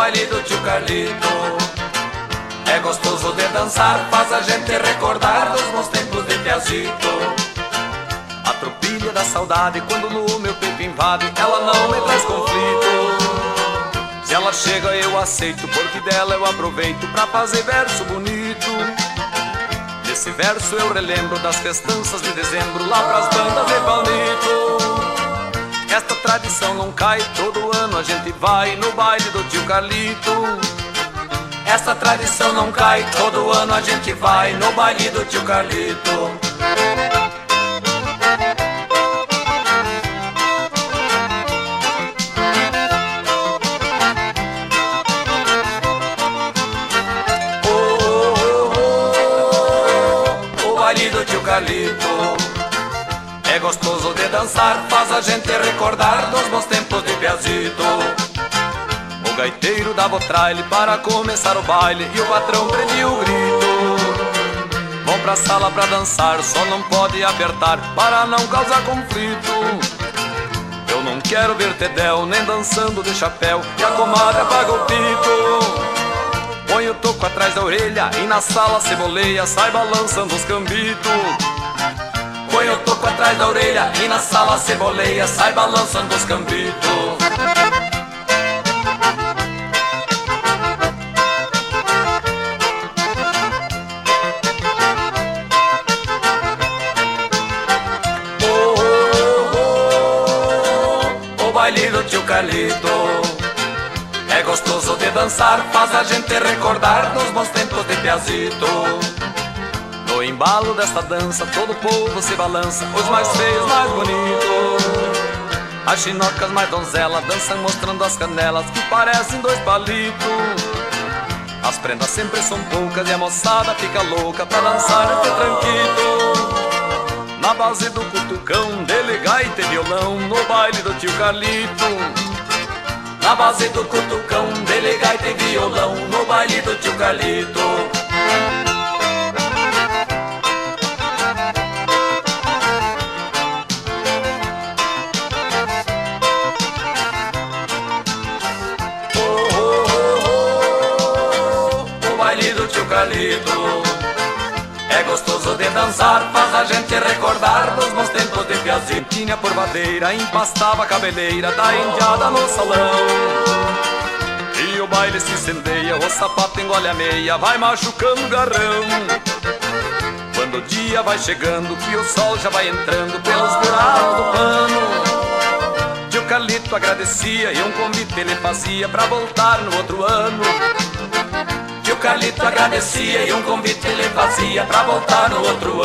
baile do tio Carlito. É gostoso de dançar, faz a gente recordar dos bons tempos de piazito. A tropilha da saudade, quando no meu peito invade, ela não me traz conflito. Se ela chega eu aceito, porque dela eu aproveito pra fazer verso bonito. Nesse verso eu relembro das festanças de dezembro, lá pras bandas de palmito. Esta tradição não cai, todo ano a gente vai no baile do tio Carlito. Esta tradição não cai, todo ano a gente vai no baile do tio Carlito. O baile do tio Carlito é gostoso de dançar, faz a gente recordar dos bons tempos de piazito. O gaiteiro dava o traile para começar o baile e o patrão prendia o grito. Vão pra sala pra dançar, só não pode apertar para não causar conflito. Eu não quero ver Tedel nem dançando de chapéu e a comadre apaga o pito. Põe o toco atrás da orelha e na sala ceboleia sai balançando os cambitos. Põe o toco atrás da orelha e na sala ceboleia sai balançando os cambitos. O baile do tio Carlito é gostoso de dançar, faz a gente recordar dos bons tempos de piazito. No embalo desta dança todo o povo se balança, os mais feios, mais bonitos. As chinocas mais donzelas dançam mostrando as canelas que parecem dois palitos. As prendas sempre são poucas e a moçada fica louca pra dançar entre tranquito. Na base do cutucão, dele gaita e violão, no baile do tio Carlito. Na base do cutucão, dele gaita e violão, no baile do tio Carlito. É gostoso de dançar, faz a gente recordar dos bons tempos de piazito. Tinha por vadeira, empastava a cabeleira da indiada no salão. E o baile se incendeia, o sapato engole a meia, vai machucando o garrão. Quando o dia vai chegando, que o sol já vai entrando pelos buracos do pano, tio Carlito agradecia e um convite ele fazia pra voltar no outro ano. Tio Carlito agradecia e um convite ele fazia pra voltar no outro